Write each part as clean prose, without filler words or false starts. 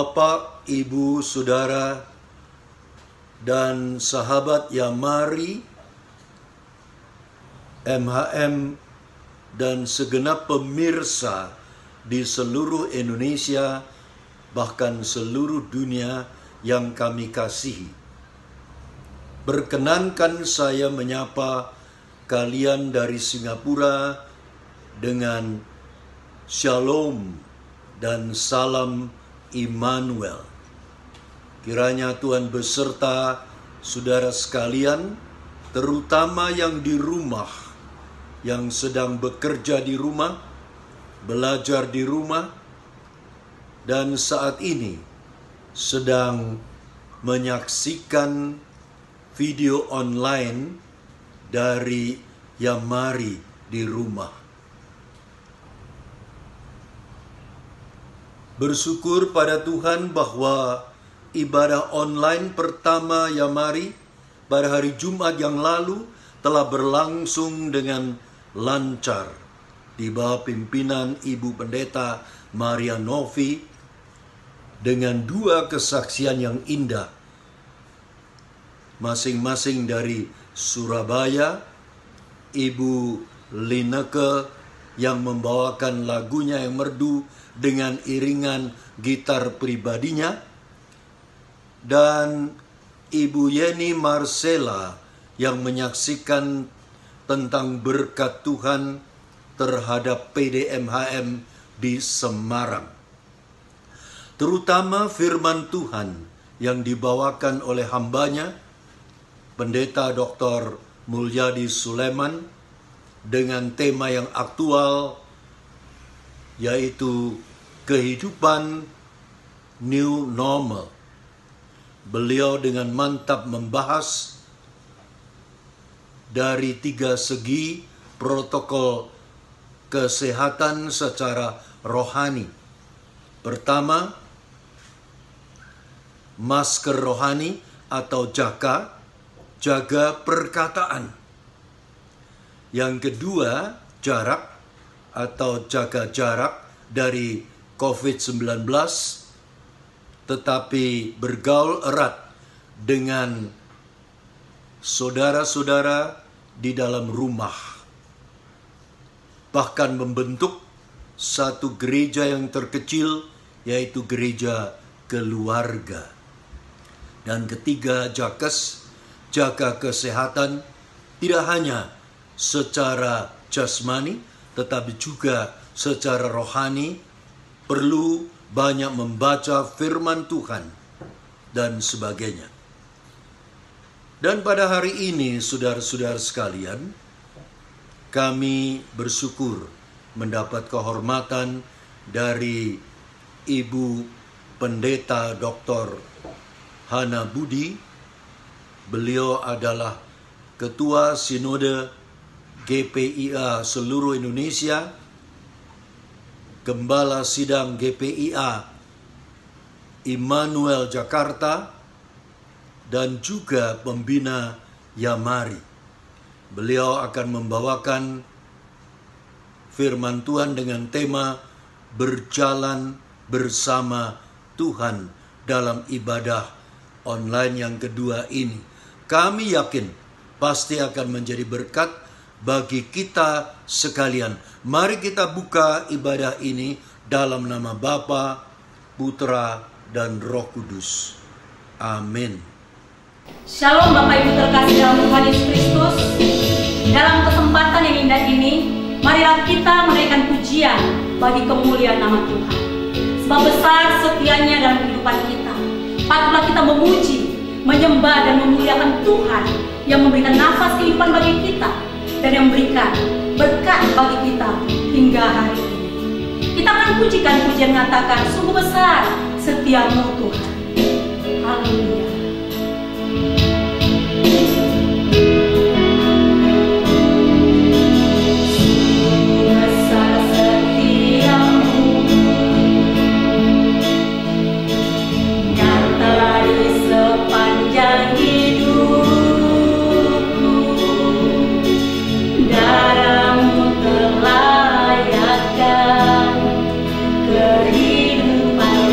Bapak, Ibu, Saudara, dan sahabat Yamari, MHM, dan segenap pemirsa di seluruh Indonesia, bahkan seluruh dunia yang kami kasihi. Berkenankan saya menyapa kalian dari Singapura dengan Shalom dan salam Immanuel. Kiranya Tuhan beserta saudara sekalian, terutama yang di rumah, yang sedang bekerja di rumah, belajar di rumah, dan saat ini sedang menyaksikan video online dari Yamari di rumah. Bersyukur pada Tuhan bahwa ibadah online pertama Yamari pada hari Jumat yang lalu telah berlangsung dengan lancar di bawah pimpinan Ibu Pendeta Maria Novi dengan dua kesaksian yang indah, masing-masing dari Surabaya. Ibu Lineke yang membawakan lagunya yang merdu dengan iringan gitar pribadinya, dan Ibu Yeni Marcella yang menyaksikan tentang berkat Tuhan terhadap PDMHM di Semarang. Terutama firman Tuhan yang dibawakan oleh hambanya, Pendeta Dr. Mulyadi Sulaiman, dengan tema yang aktual, yaitu kehidupan new normal. Beliau dengan mantap membahas dari tiga segi protokol kesehatan secara rohani. Pertama, masker rohani atau jaga perkataan. Yang kedua, jarak atau jaga jarak dari COVID-19, tetapi bergaul erat dengan saudara-saudara di dalam rumah. Bahkan membentuk satu gereja yang terkecil, yaitu gereja keluarga. Dan ketiga, jaga kesehatan tidak hanya secara jasmani, tetapi juga secara rohani. Perlu banyak membaca firman Tuhan dan sebagainya. Dan pada hari ini, saudara-saudara sekalian, kami bersyukur mendapat kehormatan dari Ibu Pendeta Dr. Hana Budi. Beliau adalah Ketua Sinode GPIA seluruh Indonesia, Gembala Sidang GPIA Immanuel Jakarta, dan juga pembina Yamari. Beliau akan membawakan firman Tuhan dengan tema berjalan bersama Tuhan dalam ibadah online yang kedua ini. Kami yakin pasti akan menjadi berkat bagi kita sekalian. Mari kita buka ibadah ini dalam nama Bapa, Putra, dan Roh Kudus. Amin. Shalom Bapak Ibu terkasih dalam Tuhan Yesus Kristus. Dalam kesempatan yang indah ini, marilah kita menaikkan pujian bagi kemuliaan nama Tuhan. Sebab besar setianya dalam kehidupan kita. Patutlah kita memuji, menyembah, dan memuliakan Tuhan yang memberikan nafas kehidupan bagi kita dan yang memberikan berkat bagi kita hingga hari ini. Kita akan pujikan pujian mengatakan, sungguh besar setiamu Tuhan. Haleluya. Kehidupan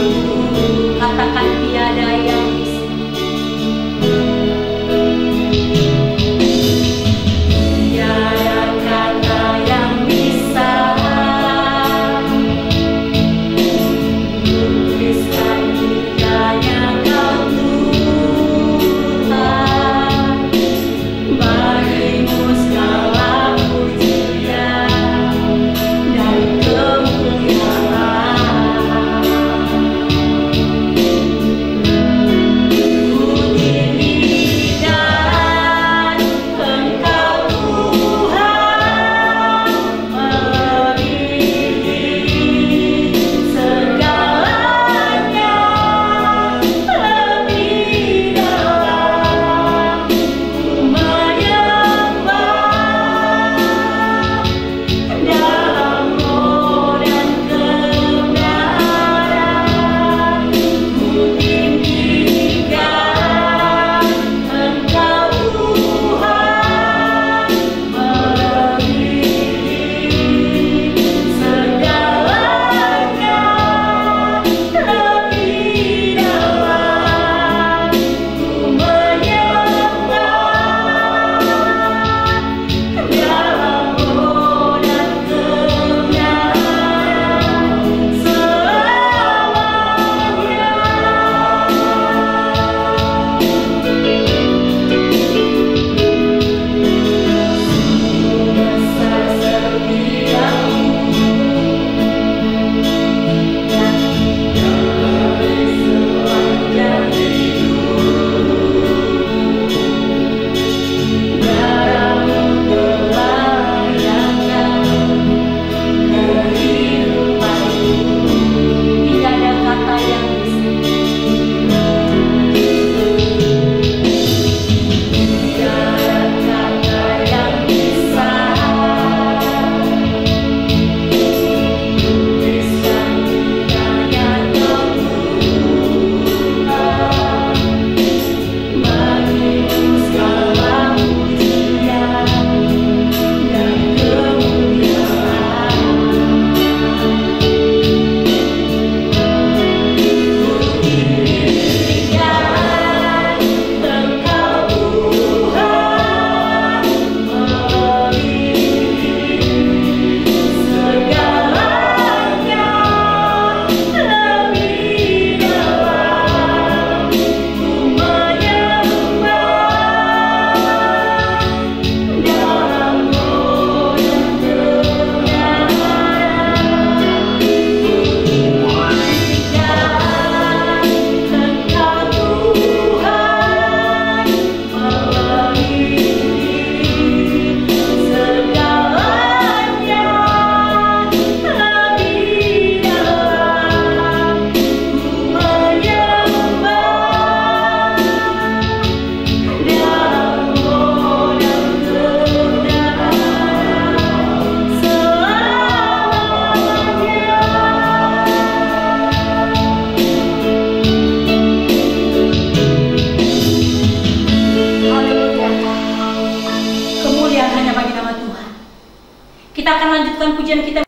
akan lanjutkan pujian kita.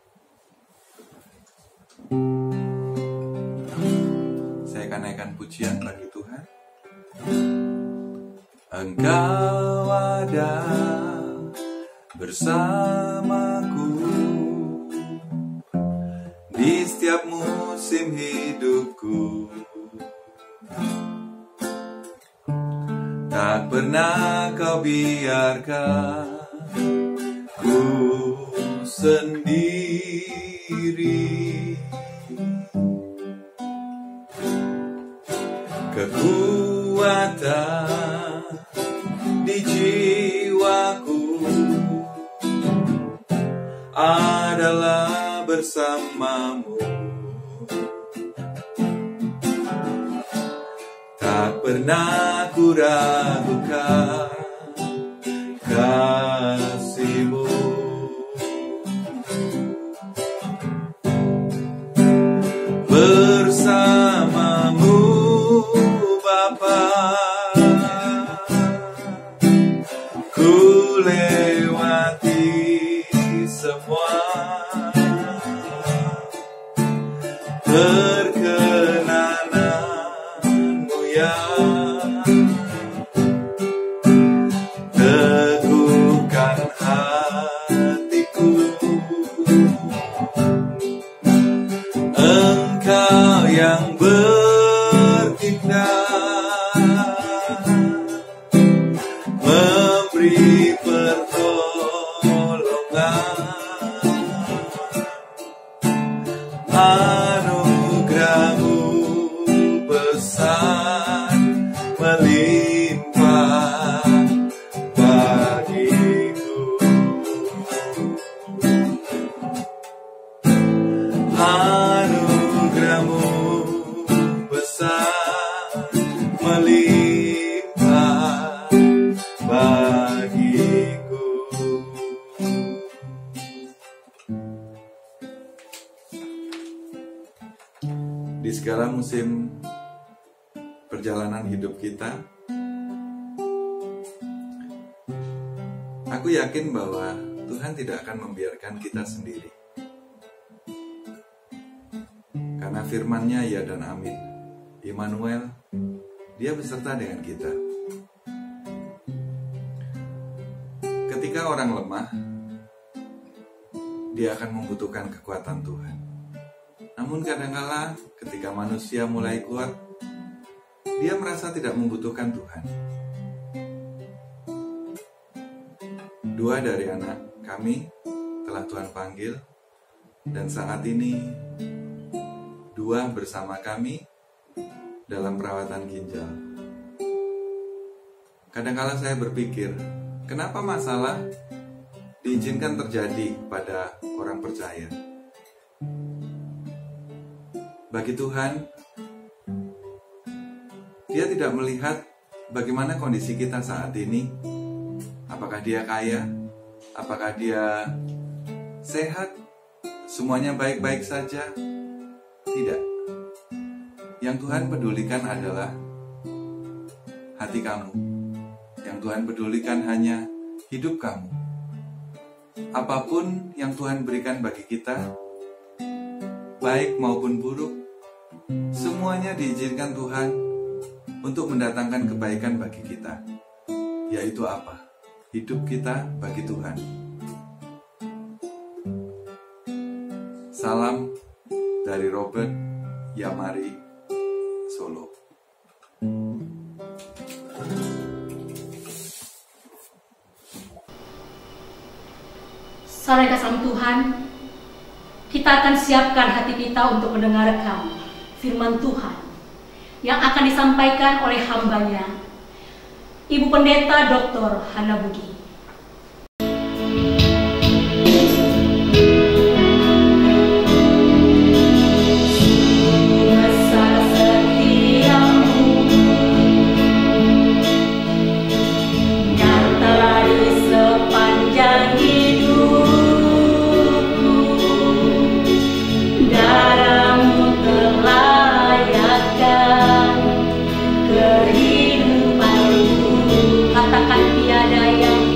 Saya akan naikkan pujian bagi Tuhan. Engkau ada bersamaku di setiap musim hidupku. Tak pernah kau biarkan ku sendiri. Kekuatan di jiwaku adalah bersamamu. Tak pernah ku ragukan kasih-Mu. Bersamamu Bapa, ku lewati semua perkenananmu yang teguhkan hatiku. Engkau yang bertindak, memberi pertolongan, anugerah-Mu besar melimpah bagiku. Anugerah-Mu besar melimpah bagiku. Di segala musim perjalanan hidup kita, aku yakin bahwa Tuhan tidak akan membiarkan kita sendiri. Karena firman-Nya ya dan amin. Immanuel, Dia beserta dengan kita. Ketika orang lemah, dia akan membutuhkan kekuatan Tuhan. Namun kadang-kala ketika manusia mulai kuat, dia merasa tidak membutuhkan Tuhan. 2 dari anak kami telah Tuhan panggil, dan saat ini 2 bersama kami dalam perawatan ginjal. Kadang-kala saya berpikir, kenapa masalah diizinkan terjadi pada orang percaya? Bagi Tuhan, Dia tidak melihat bagaimana kondisi kita saat ini. Apakah dia kaya? Apakah dia sehat? Semuanya baik-baik saja? Tidak. Yang Tuhan pedulikan adalah hati kamu. Yang Tuhan pedulikan hanya hidup kamu. Apapun yang Tuhan berikan bagi kita, baik maupun buruk, semuanya diizinkan Tuhan untuk mendatangkan kebaikan bagi kita. Yaitu apa? Hidup kita bagi Tuhan. Salam dari Robert Yamari, Solo. Saudara kasih Tuhan, kita akan siapkan hati kita untuk mendengarkan firman Tuhan yang akan disampaikan oleh hambanya, Ibu Pendeta Dr. Hana Budi. Kehidupanku, katakan tiada yang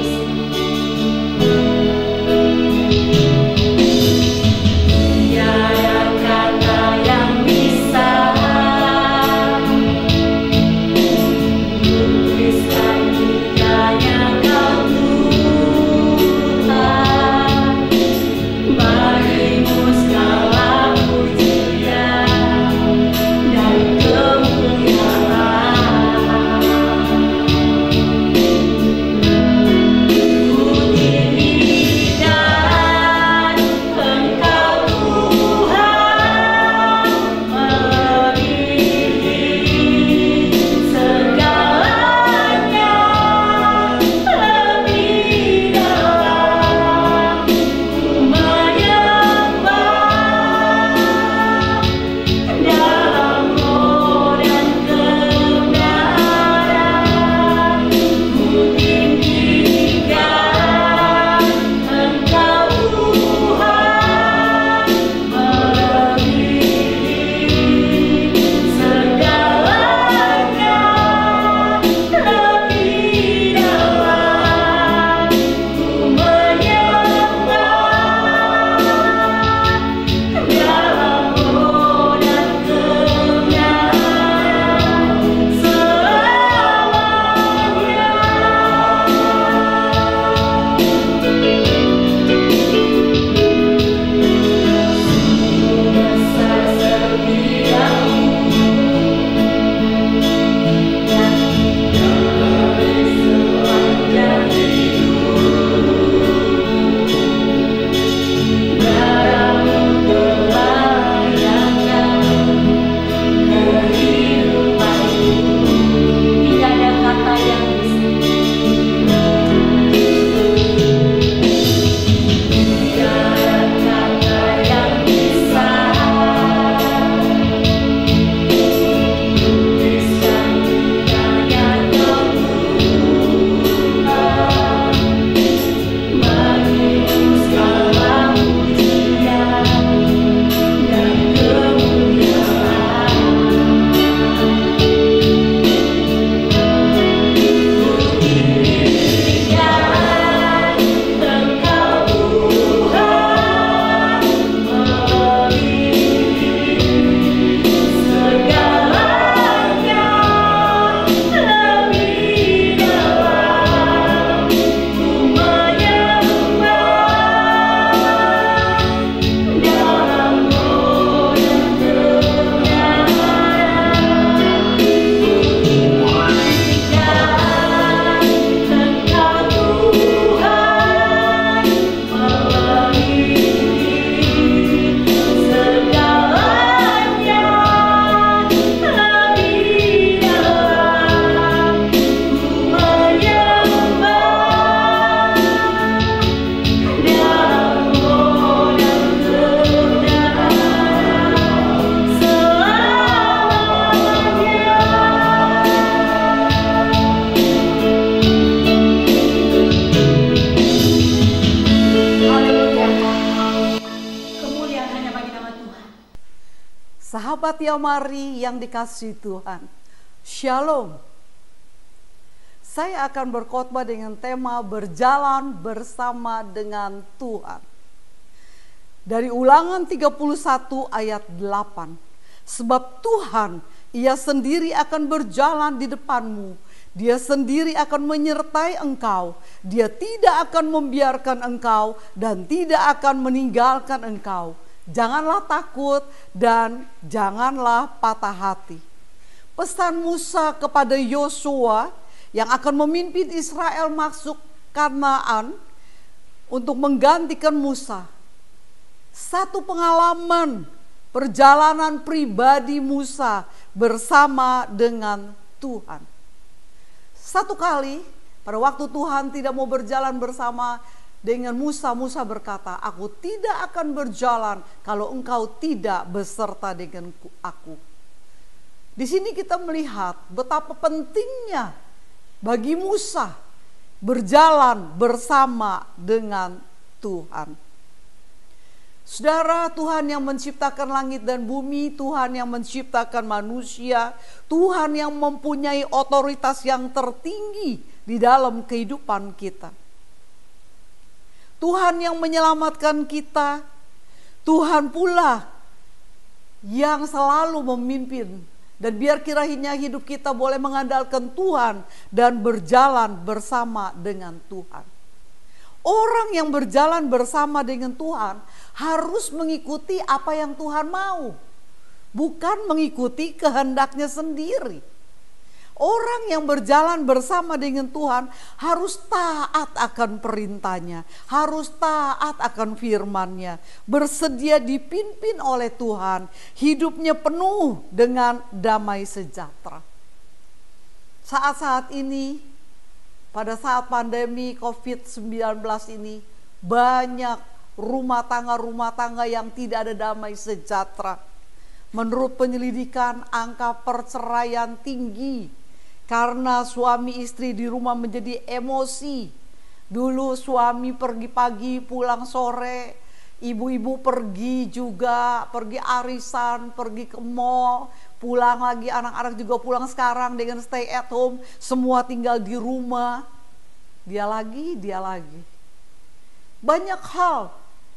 Sahabat Yamari yang dikasihi Tuhan, Shalom. Saya akan berkhotbah dengan tema berjalan bersama dengan Tuhan. Dari Ulangan 31 ayat 8. Sebab Tuhan, Ia sendiri akan berjalan di depanmu. Dia sendiri akan menyertai engkau. Dia tidak akan membiarkan engkau dan tidak akan meninggalkan engkau. Janganlah takut dan janganlah patah hati. Pesan Musa kepada Yosua yang akan memimpin Israel masuk Kanaan untuk menggantikan Musa. Satu pengalaman perjalanan pribadi Musa bersama dengan Tuhan. Satu kali pada waktu Tuhan tidak mau berjalan bersama dengan Musa, Musa berkata, "Aku tidak akan berjalan kalau engkau tidak beserta dengan aku." Di sini kita melihat betapa pentingnya bagi Musa berjalan bersama dengan Tuhan. Saudara, Tuhan yang menciptakan langit dan bumi, Tuhan yang menciptakan manusia, Tuhan yang mempunyai otoritas yang tertinggi di dalam kehidupan kita. Tuhan yang menyelamatkan kita, Tuhan pula yang selalu memimpin. Dan biar kiranya hidup kita boleh mengandalkan Tuhan dan berjalan bersama dengan Tuhan. Orang yang berjalan bersama dengan Tuhan harus mengikuti apa yang Tuhan mau, bukan mengikuti kehendaknya sendiri. Orang yang berjalan bersama dengan Tuhan harus taat akan perintahnya, harus taat akan firman-Nya, bersedia dipimpin oleh Tuhan, hidupnya penuh dengan damai sejahtera. Saat-saat ini, pada saat pandemi COVID-19 ini, banyak rumah tangga yang tidak ada damai sejahtera. Menurut penyelidikan, angka perceraian tinggi karena suami istri di rumah menjadi emosi. Dulu suami pergi pagi pulang sore, ibu-ibu pergi juga, pergi arisan, pergi ke mall, pulang lagi, anak-anak juga pulang sekarang dengan stay at home, semua tinggal di rumah. Dia lagi. Banyak hal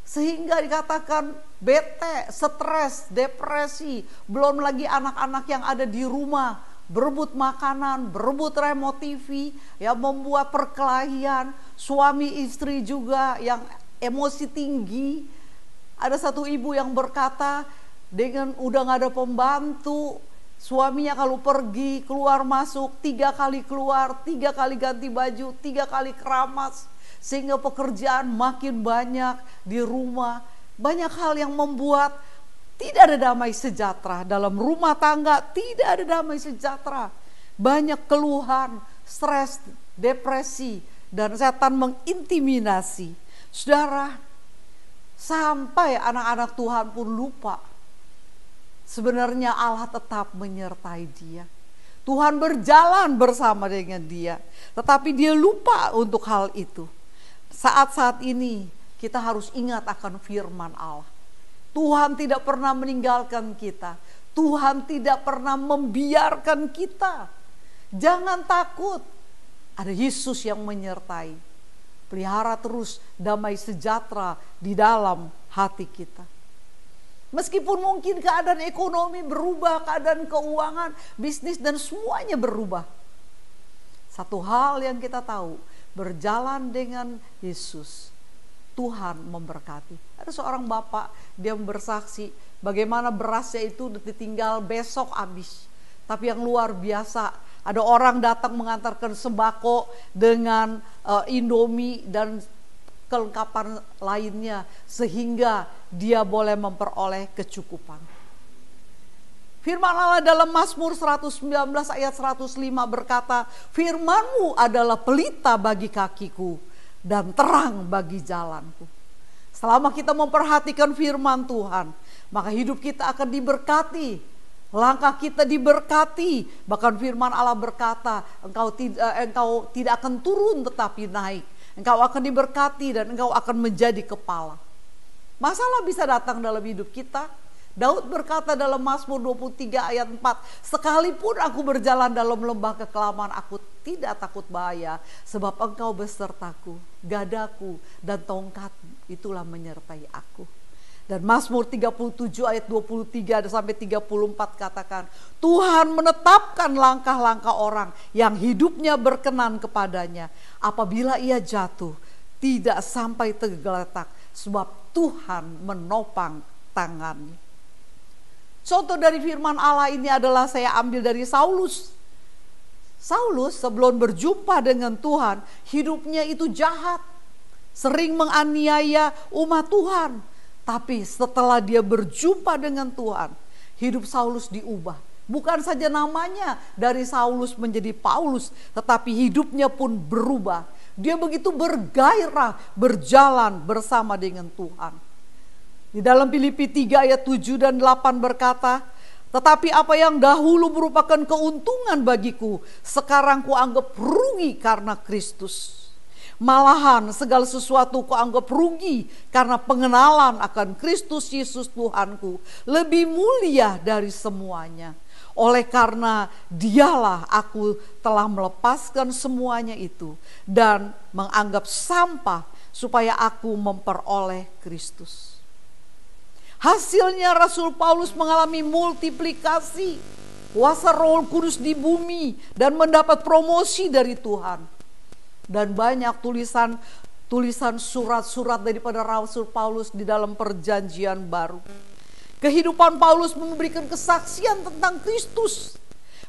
sehingga dikatakan bete, stres, depresi, belum lagi anak-anak yang ada di rumah berebut makanan, berebut remote TV, yang membuat perkelahian, suami istri juga yang emosi tinggi. Ada satu ibu yang berkata, dengan udah gak ada pembantu, suaminya kalau pergi keluar masuk 3 kali keluar, 3 kali ganti baju, 3 kali keramas, sehingga pekerjaan makin banyak di rumah. Banyak hal yang membuat tidak ada damai sejahtera dalam rumah tangga, tidak ada damai sejahtera. Banyak keluhan, stres, depresi, dan setan mengintimidasi. Saudara, sampai anak-anak Tuhan pun lupa, sebenarnya Allah tetap menyertai dia. Tuhan berjalan bersama dengan dia, tetapi dia lupa untuk hal itu. Saat-saat ini kita harus ingat akan firman Allah. Tuhan tidak pernah meninggalkan kita. Tuhan tidak pernah membiarkan kita. Jangan takut. Ada Yesus yang menyertai. Pelihara terus damai sejahtera di dalam hati kita. Meskipun mungkin keadaan ekonomi berubah, keadaan keuangan, bisnis dan semuanya berubah. Satu hal yang kita tahu, berjalan dengan Yesus, Tuhan memberkati. Ada seorang bapak, dia bersaksi bagaimana berasnya itu ditinggal besok habis. Tapi yang luar biasa, ada orang datang mengantarkan sembako dengan Indomie dan kelengkapan lainnya, sehingga dia boleh memperoleh kecukupan. Firman Allah dalam Mazmur 119 ayat 105 berkata, "Firman-Mu adalah pelita bagi kakiku dan terang bagi jalanku." Selama kita memperhatikan firman Tuhan, maka hidup kita akan diberkati, langkah kita diberkati. Bahkan firman Allah berkata, engkau tidak akan turun tetapi naik. Engkau akan diberkati dan engkau akan menjadi kepala. Masalah bisa datang dalam hidup kita, Daud berkata dalam Mazmur 23 ayat 4, sekalipun aku berjalan dalam lembah kekelaman, aku tidak takut bahaya, sebab engkau besertaku, gadaku dan tongkatmu itulah menyertai aku. Dan Mazmur 37 ayat 23 sampai 34 katakan, Tuhan menetapkan langkah-langkah orang yang hidupnya berkenan kepadanya. Apabila ia jatuh, tidak sampai tergeletak, sebab Tuhan menopang tangannya. Contoh dari firman Allah ini adalah saya ambil dari Saulus. Saulus sebelum berjumpa dengan Tuhan, hidupnya itu jahat, sering menganiaya umat Tuhan. Tapi setelah dia berjumpa dengan Tuhan, hidup Saulus diubah. Bukan saja namanya dari Saulus menjadi Paulus, tetapi hidupnya pun berubah. Dia begitu bergairah berjalan bersama dengan Tuhan. Di dalam Filipi 3 ayat 7 dan 8 berkata, tetapi apa yang dahulu merupakan keuntungan bagiku, sekarang kuanggap rugi karena Kristus. Malahan segala sesuatu kuanggap rugi karena pengenalan akan Kristus Yesus Tuhanku lebih mulia dari semuanya. Oleh karena dialah aku telah melepaskan semuanya itu dan menganggap sampah supaya aku memperoleh Kristus. Hasilnya Rasul Paulus mengalami multiplikasi kuasa Roh Kudus di bumi dan mendapat promosi dari Tuhan. Dan banyak tulisan surat-surat daripada Rasul Paulus di dalam Perjanjian Baru. Kehidupan Paulus memberikan kesaksian tentang Kristus.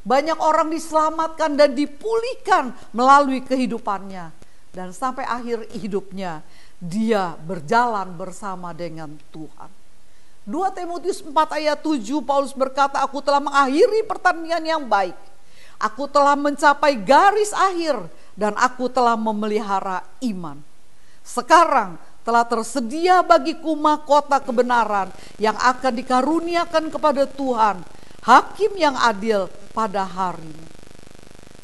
Banyak orang diselamatkan dan dipulihkan melalui kehidupannya. Dan sampai akhir hidupnya dia berjalan bersama dengan Tuhan. 2 Timotius 4 ayat 7 Paulus berkata, aku telah mengakhiri pertandingan yang baik. Aku telah mencapai garis akhir dan aku telah memelihara iman. Sekarang telah tersedia bagiku mahkota kebenaran yang akan dikaruniakan kepada Tuhan, Hakim yang adil pada harinya.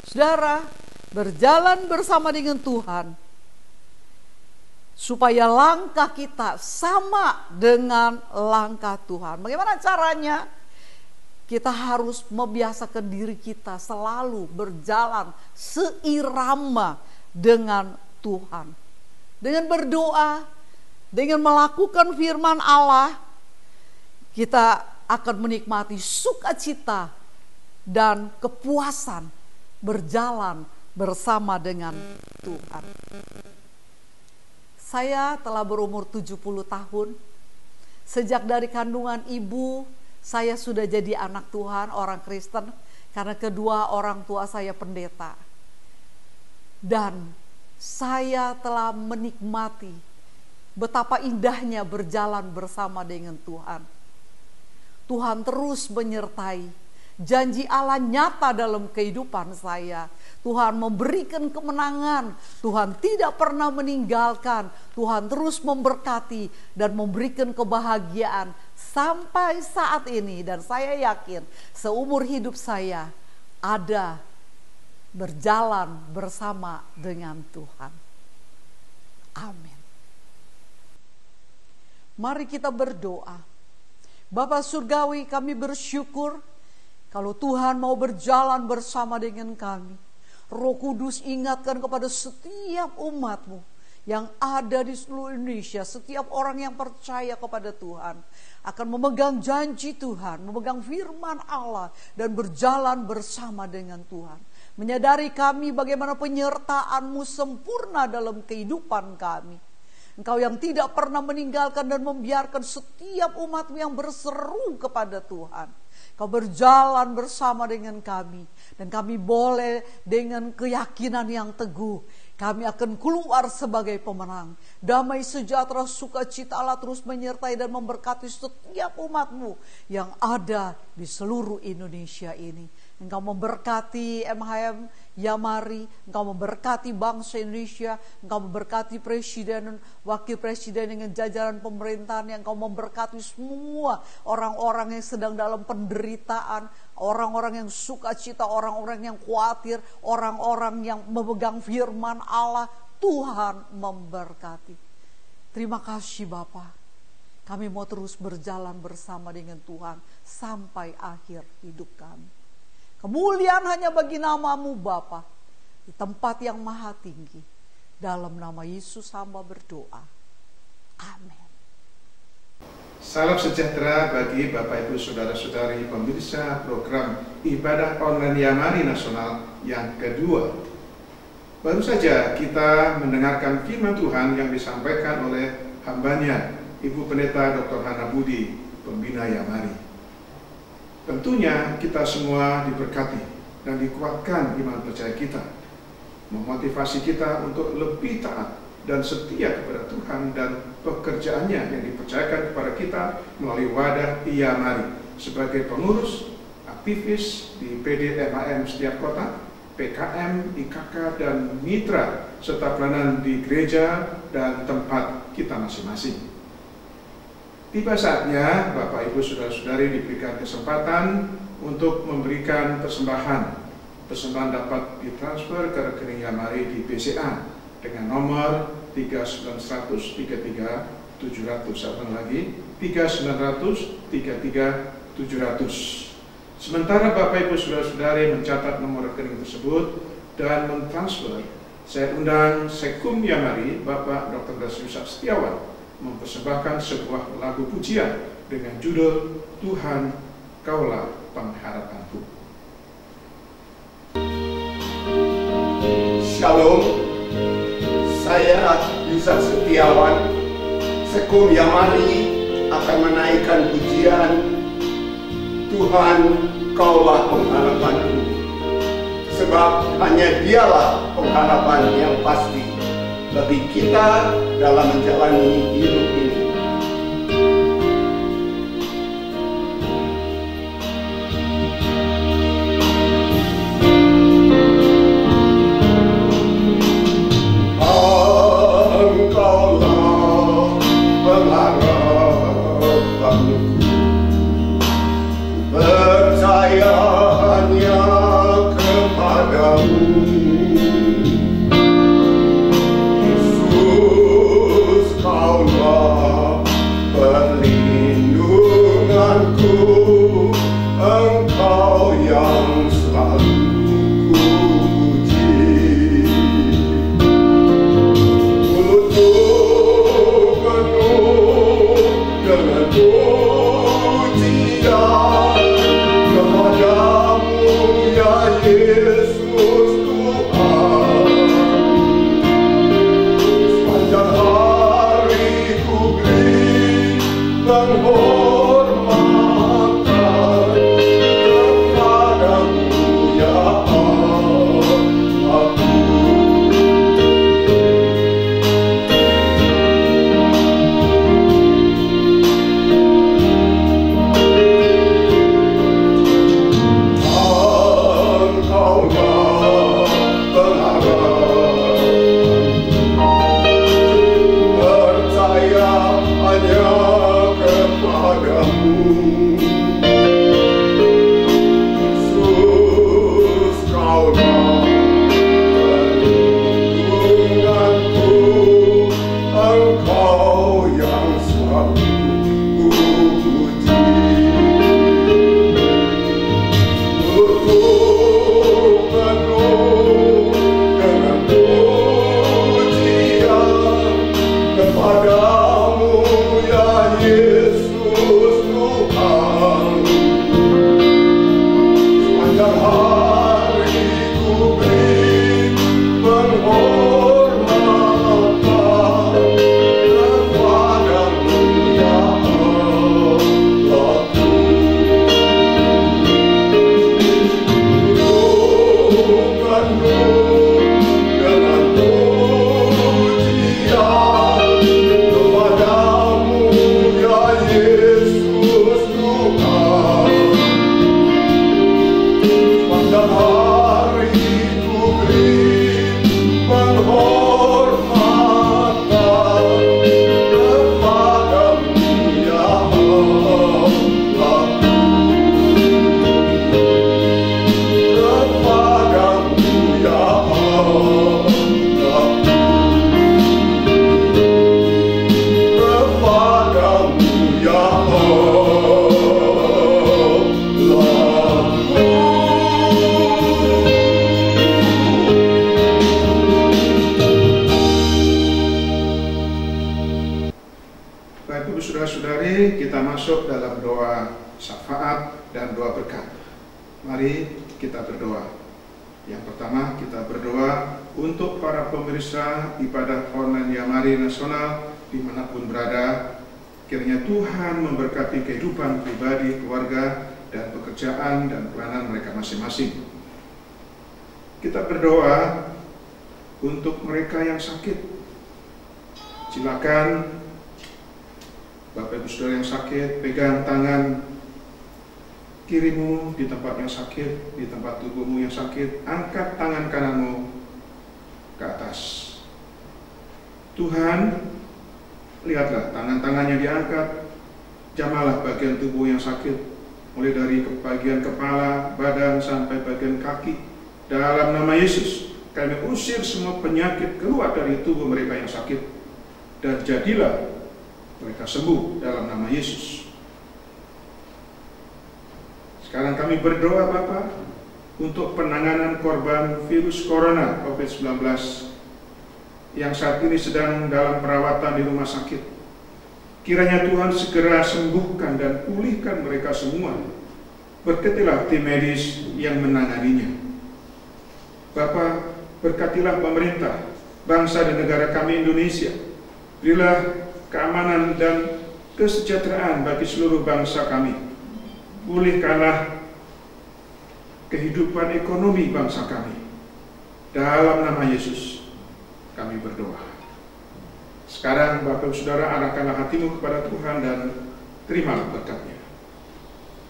Saudara, berjalan bersama dengan Tuhan supaya langkah kita sama dengan langkah Tuhan. Bagaimana caranya? Kita harus membiasakan diri kita selalu berjalan seirama dengan Tuhan. Dengan berdoa, dengan melakukan firman Allah, kita akan menikmati sukacita dan kepuasan berjalan bersama dengan Tuhan. Saya telah berumur 70 tahun. Sejak dari kandungan ibu, saya sudah jadi anak Tuhan, orang Kristen. Karena kedua orang tua saya pendeta. Dan saya telah menikmati betapa indahnya berjalan bersama dengan Tuhan. Tuhan terus menyertai. Janji Allah nyata dalam kehidupan saya. Tuhan memberikan kemenangan. Tuhan tidak pernah meninggalkan. Tuhan terus memberkati dan memberikan kebahagiaan sampai saat ini. Dan saya yakin seumur hidup saya ada berjalan bersama dengan Tuhan. Amin. Mari kita berdoa. Bapa Surgawi, kami bersyukur kalau Tuhan mau berjalan bersama dengan kami. Roh Kudus ingatkan kepada setiap umat-Mu yang ada di seluruh Indonesia, setiap orang yang percaya kepada Tuhan, akan memegang janji Tuhan, memegang firman Allah, dan berjalan bersama dengan Tuhan. Menyadari kami bagaimana penyertaan-Mu sempurna dalam kehidupan kami. Engkau yang tidak pernah meninggalkan dan membiarkan setiap umat-Mu yang berseru kepada Tuhan. Kau berjalan bersama dengan kami. Dan kami boleh dengan keyakinan yang teguh. Kami akan keluar sebagai pemenang. Damai sejahtera sukacita Allah terus menyertai dan memberkati setiap umat-Mu yang ada di seluruh Indonesia ini. Engkau memberkati MHM Yamari, Engkau memberkati bangsa Indonesia, Engkau memberkati presiden, wakil presiden dengan jajaran pemerintahan, yang Engkau memberkati semua orang-orang yang sedang dalam penderitaan, orang-orang yang sukacita, orang-orang yang khawatir, orang-orang yang memegang firman Allah. Tuhan memberkati. Terima kasih Bapa. Kami mau terus berjalan bersama dengan Tuhan sampai akhir hidup kami. Kemuliaan hanya bagi nama-Mu Bapa di tempat yang maha tinggi. Dalam nama Yesus hamba berdoa. Amin. Salam sejahtera bagi Bapak Ibu Saudara-saudari pemirsa program Ibadah Online Yamari Nasional yang kedua. Baru saja kita mendengarkan firman Tuhan yang disampaikan oleh hambanya Ibu Pendeta Dr. Hana Budi, Pembina Yamari. Tentunya kita semua diberkati dan dikuatkan iman percaya kita, memotivasi kita untuk lebih taat dan setia kepada Tuhan dan pekerjaannya yang dipercayakan kepada kita melalui wadah Yamari sebagai pengurus, aktivis di PDMAM setiap kota, PKM, IKK, dan mitra, serta pelayanan di gereja dan tempat kita masing-masing. Tiba saatnya Bapak Ibu Saudara-saudari diberikan kesempatan untuk memberikan persembahan. Persembahan dapat ditransfer ke rekening Yamari di BCA dengan nomor 3910033 Satu lagi 3900033 Sementara Bapak Ibu Saudara-saudari mencatat nomor rekening tersebut dan mentransfer, saya undang Sekum Yamari Bapak Dr. Dasius Setiawan mempersembahkan sebuah lagu pujian dengan judul Tuhan Kaulah Pengharapanku. Shalom, saya Yusak Setiawan, Sekum Yamari akan menaikkan pujian Tuhan Kaulah Pengharapanku, sebab hanya Dialah pengharapan yang pasti bagi kita dalam menjalani hidup ini. Engkaulah pengharapanku, percaya hanya kepadamu. Kaulah perlindunganku, Engkau yang selalu kupuji. Mulutku penuh dengan pujian kepadamu ya Yesus Tuhan. Sepanjang hari penghormatan kepadamu ya Allahku. Engkaulah pengharapanku, percaya hanya kepadamu. Yesus, Kaulah perlindunganku, Engkau yang selalu kupuji. Mulutku penuh dengan pujian kepadamu ya Yesus Tuhan. Sepanjang hari ku beri penghormatan kepadamu ya Allahku. Penuh dengan pujian kepadamu ya Bapak Ibu Saudara-saudari, kita masuk dalam doa syafaat dan doa berkat. Mari kita berdoa. Yang pertama, kita berdoa untuk para pemirsa ibadah online Yamari Nasional dimanapun berada. Kiranya Tuhan memberkati kehidupan pribadi, keluarga, dan pekerjaan dan peranan mereka masing-masing. Kita berdoa untuk mereka yang sakit. Silakan Bapak Ibu Saudara yang sakit, pegang tangan kirimu di tempat yang sakit, di tempat tubuhmu yang sakit, angkat tangan kananmu ke atas. Tuhan, lihatlah tangan-tangannya diangkat, jamalah bagian tubuh yang sakit, mulai dari bagian kepala, badan, sampai bagian kaki. Dalam nama Yesus, kami usir semua penyakit keluar dari tubuh mereka yang sakit, dan jadilah mereka sembuh dalam nama Yesus. Sekarang kami berdoa Bapa untuk penanganan korban virus corona COVID-19 yang saat ini sedang dalam perawatan di rumah sakit. Kiranya Tuhan segera sembuhkan dan pulihkan mereka semua. Berkatilah tim medis yang menanganinya. Bapa, berkatilah pemerintah, bangsa dan negara kami Indonesia. Berilah keamanan dan kesejahteraan bagi seluruh bangsa kami. Pulihkanlah kehidupan ekonomi bangsa kami. Dalam nama Yesus kami berdoa. Sekarang Bapak Saudara, arahkanlah hatimu kepada Tuhan dan terimalah berkat-Nya.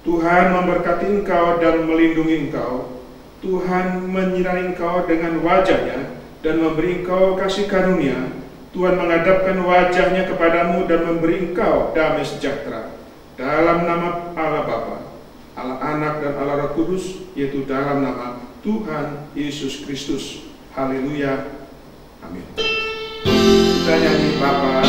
Tuhan memberkati engkau dan melindungi engkau. Tuhan menyinari engkau dengan wajah-Nya dan memberi engkau kasih karunia. Tuhan menghadapkan wajah-Nya kepadamu dan memberi engkau damai sejahtera. Dalam nama Allah Bapa, Allah Anak dan Allah Roh Kudus, yaitu dalam nama Tuhan Yesus Kristus. Haleluya. Amin. Kita nyanyi Bapa.